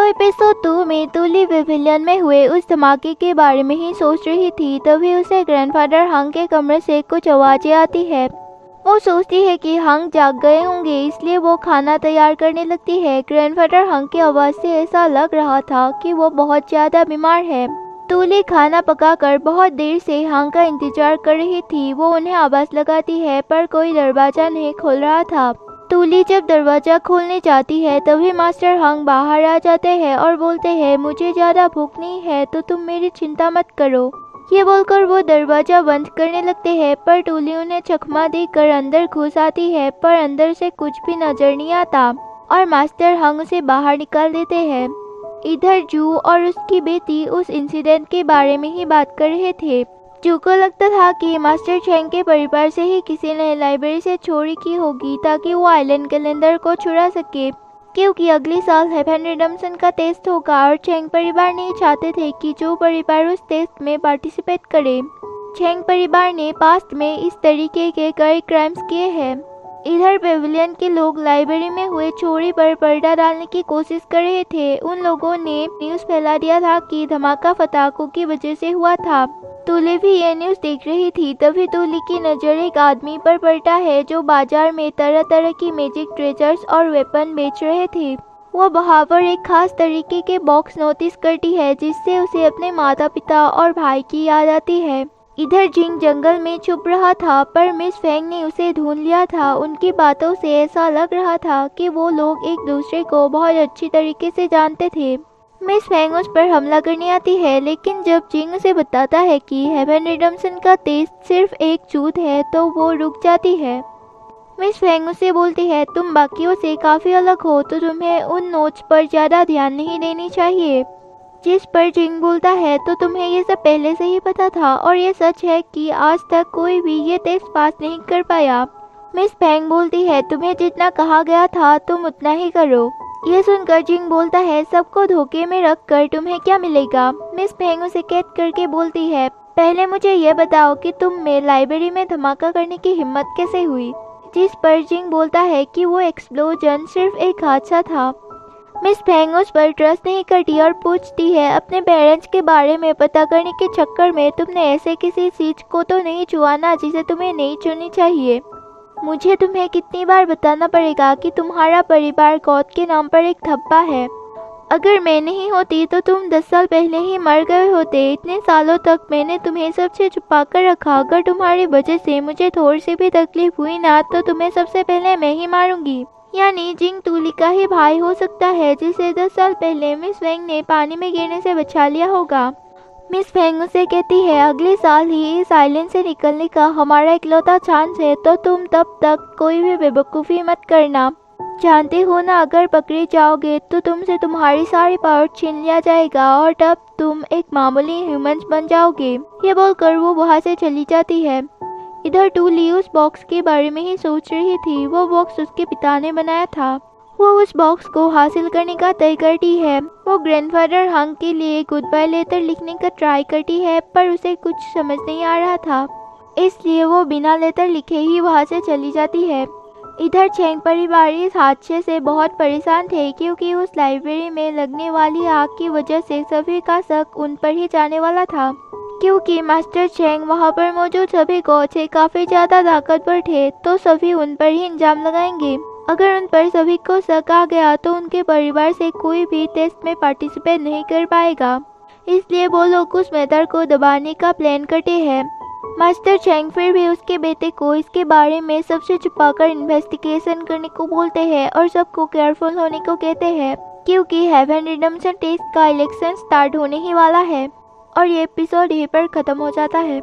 Episode 2 में तुली Pavilion में हुए उस धमाके के बारे में ही सोच रही थी, तभी उसे ग्रैंडफादर हंग के कमरे से कुछ आवाज़ें आती है। वो सोचती है कि हंग जाग गए होंगे, इसलिए वो खाना तैयार करने लगती है। ग्रैंडफादर हंग की आवाज़ से ऐसा लग रहा था कि वो बहुत ज़्यादा बीमार है। तुली खाना पकाकर बहुत देर से हंग का इंतजार कर रही थी। वो उन्हें आवाज़ लगाती है पर कोई दरवाज़ा नहीं खोल रहा था। तुली जब दरवाज़ा खोलने जाती है तभी मास्टर हंग बाहर आ जाते हैं और बोलते हैं, मुझे ज़्यादा भूख नहीं है तो तुम मेरी चिंता मत करो। ये बोलकर वो दरवाज़ा बंद करने लगते हैं, पर तुली उन्हें चकमा देकर अंदर घुस आती है, पर अंदर से कुछ भी नजर नहीं आता और मास्टर हंग उसे बाहर निकाल देते हैं। इधर जू और उसकी बेटी उस इंसिडेंट के बारे में ही बात कर रहे थे। जू को लगता था कि मास्टर चैंग के परिवार से ही किसी ने लाइब्रेरी से चोरी की होगी ताकि वो आइलैंड कैलेंडर को चुरा सके, क्योंकि अगले साल हेवन रिडेम्पशन का टेस्ट होगा और चैंग परिवार नहीं चाहते थे कि जो परिवार उस टेस्ट में पार्टिसिपेट करे। चैंग परिवार ने पास्ट में इस तरीके के कई क्राइम्स किए हैं। इधर पेविलियन के लोग लाइब्रेरी में हुए चोरी पर पर्दा डालने की कोशिश कर रहे थे। उन लोगों ने न्यूज़ फैला दिया था कि धमाका पटाखों की वजह से हुआ था। तुली भी ये न्यूज़ देख रही थी। तभी तुली की नज़र एक आदमी पर पड़ता है जो बाजार में तरह तरह की मैजिक ट्रेजर्स और वेपन बेच रहे थे। वो वहाँ पर एक खास तरीके के बॉक्स नोटिस करती है जिससे उसे अपने माता पिता और भाई की याद आती है। इधर जिंग जंगल में छुप रहा था, पर मिस फेंग ने उसे ढूंढ लिया था। उनकी बातों से ऐसा लग रहा था कि वो लोग एक दूसरे को बहुत अच्छी तरीके से जानते थे। मिस फेंग उस पर हमला करने आती है, लेकिन जब जिंग उसे बताता है कि हेवन रिडेम्पशन का टेस्ट सिर्फ एक झूठ है तो वो रुक जाती है। मिस फेंग उसे बोलती है, तुम बाकियों से काफ़ी अलग हो तो तुम्हें उन नोट्स पर ज़्यादा ध्यान नहीं देनी चाहिए। जिस पर जिंग बोलता है, तो तुम्हें ये सब पहले से ही पता था और ये सच है कि आज तक कोई भी ये टेस्ट पास नहीं कर पाया। मिस फेंग बोलती है, तुम्हें जितना कहा गया था तुम उतना ही करो। ये सुनकर जिंग बोलता है, सबको धोखे में रख कर तुम्हें क्या मिलेगा। मिस फेंग उसे कैद करके बोलती है, पहले मुझे ये बताओ कि तुम में लाइब्रेरी में धमाका करने की हिम्मत कैसे हुई। जिस पर जिंग बोलता है कि वो एक्सप्लोजन सिर्फ एक हादसा था। मिस फेंग उस पर ट्रस्ट नहीं करती और पूछती है, अपने पेरेंट्स के बारे में पता करने के चक्कर में तुमने ऐसे किसी चीज को तो नहीं छुआ ना जिसे तुम्हें नहीं छूनी चाहिए। मुझे तुम्हें कितनी बार बताना पड़ेगा कि तुम्हारा परिवार गॉड के नाम पर एक धब्बा है। अगर मैं नहीं होती तो तुम 10 साल पहले ही मर गए होते। इतने सालों तक मैंने तुम्हें सबसे छुपा कर रखा। अगर तुम्हारी वजह से मुझे थोड़ी सी भी तकलीफ हुई ना तो तुम्हें सबसे पहले मैं ही मारूंगी। यानी जिंग तुली का ही भाई हो सकता है जिसे 10 साल पहले मिस फेंग ने पानी में गिरने से बचा लिया होगा। मिस फेंग उसे कहती है, अगले साल ही इस आइलैंड से निकलने का हमारा इकलौता चांस है, तो तुम तब तक कोई भी बेवकूफ़ी मत करना। जानते हो ना, अगर पकड़े जाओगे तो तुमसे तुम्हारी सारी पावर छीन लिया जाएगा और तब तुम एक मामूली ह्यूमंस बन जाओगे। ये बोलकर वो वहाँ से चली जाती है। इधर तुली उस बॉक्स के बारे में ही सोच रही थी। वो बॉक्स उसके पिता ने बनाया था। वो उस बॉक्स को हासिल करने का तय करती है। वो ग्रैंडफादर हंग के लिए गुड बाय लेटर लिखने का ट्राई करती है, पर उसे कुछ समझ नहीं आ रहा था, इसलिए वो बिना लेटर लिखे ही वहाँ से चली जाती है। इधर चैंग परिवार इस हादसे से बहुत परेशान थे, क्योंकि उस लाइब्रेरी में लगने वाली आग की वजह से सभी का शक उन पर ही जाने वाला था। क्योंकि मास्टर चैंग वहाँ पर मौजूद सभी गॉड से काफ़ी ज़्यादा ताकतवर थे, तो सभी उन पर ही इल्जाम लगाएंगे। अगर उन पर सभी को शक आ गया तो उनके परिवार से कोई भी टेस्ट में पार्टिसिपेट नहीं कर पाएगा। इसलिए वो लोग उस मैटर को दबाने का प्लान करते हैं। मास्टर चैंग फिर भी उसके बेटे को इसके बारे में सबसे छुपाकर इन्वेस्टिगेशन करने को बोलते हैं और सबको केयरफुल होने को कहते हैं, क्योंकि हेवन रिडेम्पशन टेस्ट का इलेक्शन स्टार्ट होने ही वाला है। और ये एपिसोड यहीं पर ख़त्म हो जाता है।